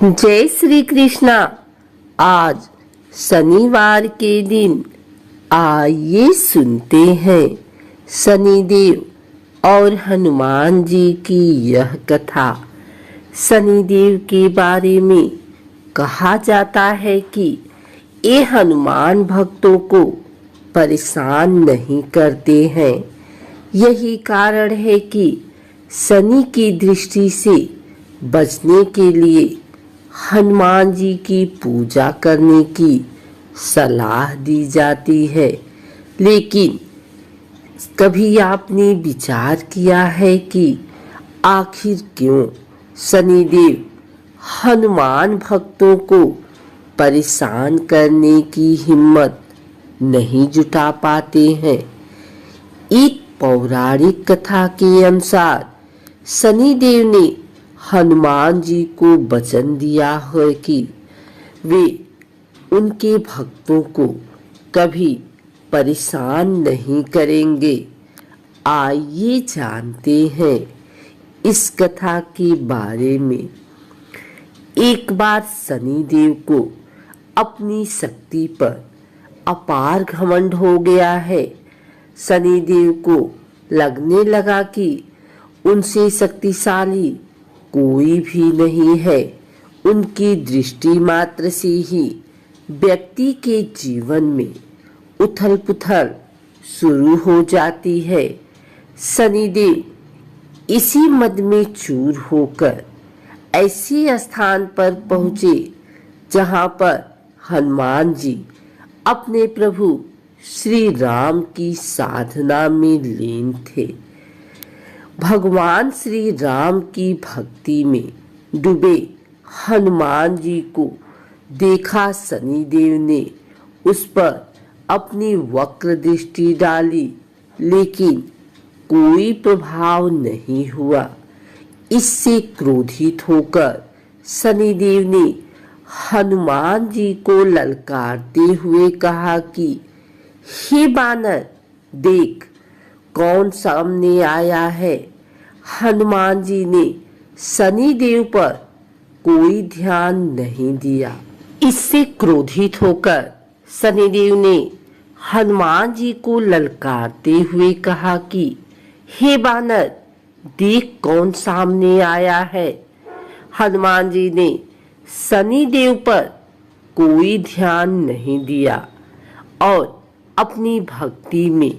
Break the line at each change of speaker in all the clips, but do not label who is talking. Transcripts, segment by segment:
जय श्री कृष्णा। आज शनिवार के दिन आइए सुनते हैं शनिदेव और हनुमान जी की यह कथा। शनिदेव के बारे में कहा जाता है कि ये हनुमान भक्तों को परेशान नहीं करते हैं। यही कारण है कि शनि की दृष्टि से बचने के लिए हनुमान जी की पूजा करने की सलाह दी जाती है। लेकिन कभी आपने विचार किया है कि आखिर क्यों शनिदेव हनुमान भक्तों को परेशान करने की हिम्मत नहीं जुटा पाते हैं? एक पौराणिक कथा के अनुसार शनिदेव ने हनुमान जी को वचन दिया है कि वे उनके भक्तों को कभी परेशान नहीं करेंगे। आइए जानते हैं इस कथा के बारे में। एक बार शनिदेव को अपनी शक्ति पर अपार घमंड हो गया है। शनिदेव को लगने लगा कि उनसे शक्तिशाली कोई भी नहीं है। उनकी दृष्टि मात्र से ही व्यक्ति के जीवन में उथल पुथल शुरू हो जाती है। शनिदेव इसी मद में चूर होकर ऐसे स्थान पर पहुंचे जहां पर हनुमान जी अपने प्रभु श्री राम की साधना में लीन थे। भगवान श्री राम की भक्ति में डूबे हनुमान जी को देखा शनिदेव ने उस पर अपनी वक्र दृष्टि डाली, लेकिन कोई प्रभाव नहीं हुआ। इससे क्रोधित होकर शनिदेव ने हनुमान जी को ललकारते हुए कहा कि हे बानर, देख कौन सामने आया है। हनुमान जी ने शनिदेव पर कोई ध्यान नहीं दिया। इससे क्रोधित होकर शनिदेव ने हनुमान जी को ललकारते हुए कहा कि हे बानर, देख कौन सामने आया है। हनुमान जी ने शनिदेव पर कोई ध्यान नहीं दिया और अपनी भक्ति में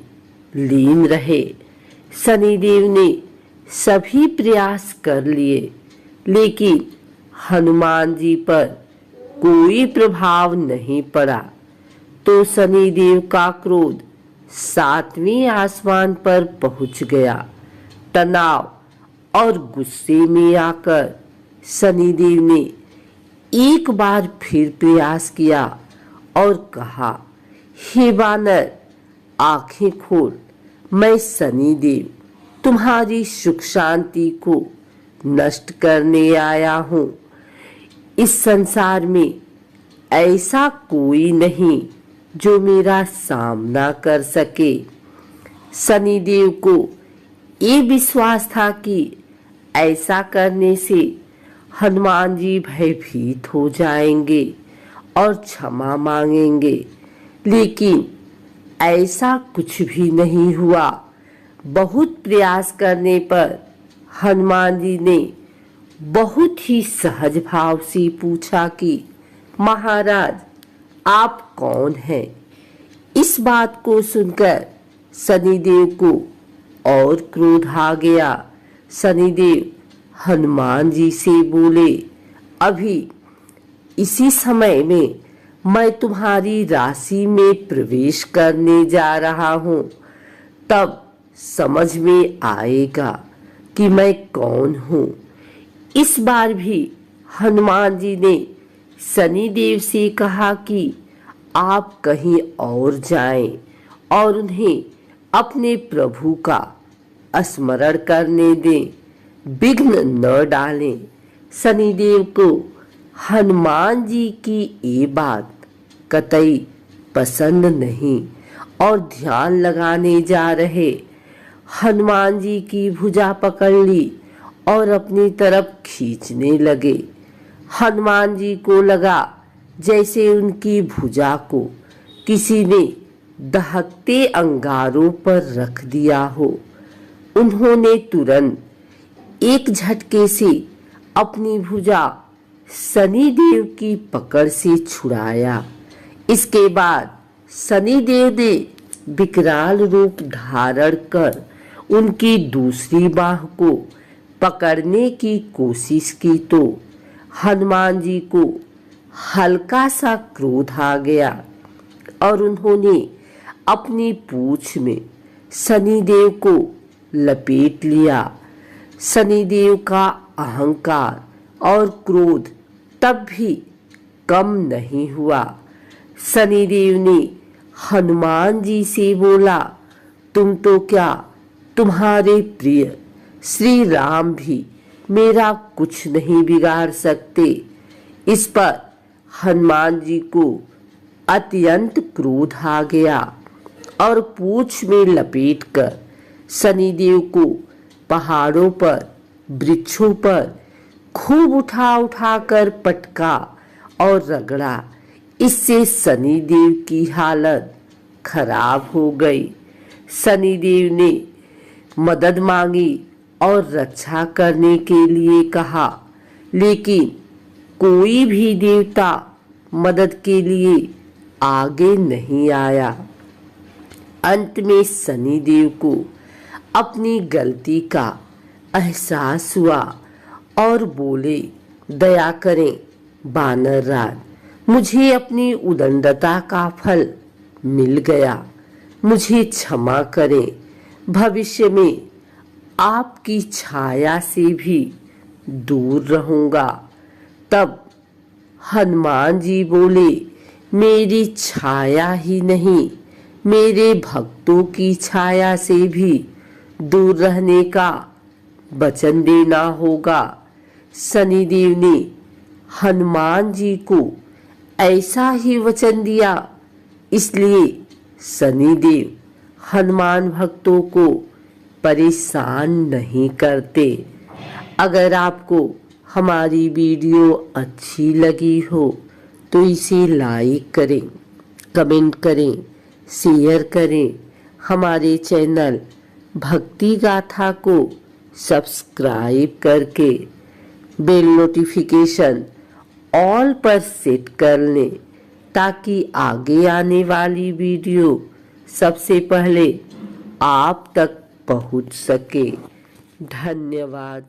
लीन रहे। शनिदेव ने सभी प्रयास कर लिए, लेकिन हनुमान जी पर कोई प्रभाव नहीं पड़ा। तो शनिदेव का क्रोध 7वें आसमान पर पहुंच गया। तनाव और गुस्से में आकर शनिदेव ने एक बार फिर प्रयास किया और कहा, हे बानर, आंखें खोल। मैं शनिदेव तुम्हारी सुख शांति को नष्ट करने आया हूँ। इस संसार में ऐसा कोई नहीं जो मेरा सामना कर सके। शनिदेव को ये विश्वास था कि ऐसा करने से हनुमान जी भयभीत हो जाएंगे और क्षमा मांगेंगे, लेकिन ऐसा कुछ भी नहीं हुआ। बहुत प्रयास करने पर हनुमान जी ने बहुत ही सहज भाव से पूछा कि महाराज, आप कौन हैं? इस बात को सुनकर शनिदेव को और क्रोध आ गया। शनिदेव हनुमान जी से बोले, अभी इसी समय में मैं तुम्हारी राशि में प्रवेश करने जा रहा हूँ, तब समझ में आएगा कि मैं कौन हूँ। इस बार भी हनुमान जी ने शनिदेव से कहा कि आप कहीं और जाएं और उन्हें अपने प्रभु का स्मरण करने दें, विघ्न न डालें। शनिदेव को हनुमान जी की ये बात कतई पसंद नहीं और ध्यान लगाने जा रहे हनुमान जी की भुजा पकड़ ली और अपनी तरफ खींचने लगे। हनुमान जी को लगा जैसे उनकी भुजा को किसी ने दहकते अंगारों पर रख दिया हो। उन्होंने तुरंत एक झटके से अपनी भुजा शनिदेव की पकड़ से छुड़ाया। इसके बाद शनिदेव ने विकराल रूप धारण कर उनकी दूसरी बाह को पकड़ने की कोशिश की तो हनुमान जी को हल्का सा क्रोध आ गया और उन्होंने अपनी पूंछ में शनिदेव को लपेट लिया। शनिदेव का अहंकार और क्रोध तब भी कम नहीं हुआ। शनिदेव ने हनुमान जी से बोला, तुम तो क्या, तुम्हारे प्रिय श्री राम भी मेरा कुछ नहीं बिगाड़ सकते। इस पर हनुमान जी को अत्यंत क्रोध आ गया और पूंछ में लपेटकर शनिदेव को पहाड़ों पर, वृक्षों पर खूब उठा उठा कर पटका और रगड़ा। इससे शनिदेव की हालत खराब हो गई। शनिदेव ने मदद मांगी और रक्षा करने के लिए कहा, लेकिन कोई भी देवता मदद के लिए आगे नहीं आया। अंत में शनिदेव को अपनी गलती का एहसास हुआ और बोले, दया करें वानर राज, मुझे अपनी उदंडता का फल मिल गया, मुझे क्षमा करें। भविष्य में आपकी छाया से भी दूर रहूंगा। तब हनुमान जी बोले, मेरी छाया ही नहीं, मेरे भक्तों की छाया से भी दूर रहने का वचन देना होगा। शनिदेव ने हनुमान जी को ऐसा ही वचन दिया। इसलिए शनिदेव हनुमान भक्तों को परेशान नहीं करते। अगर आपको हमारी वीडियो अच्छी लगी हो तो इसे लाइक करें, कमेंट करें, शेयर करें। हमारे चैनल भक्ति गाथा को सब्सक्राइब करके बेल नोटिफिकेशन ऑल पर सेट कर लें ताकि आगे आने वाली वीडियो सबसे पहले आप तक पहुंच सके। धन्यवाद।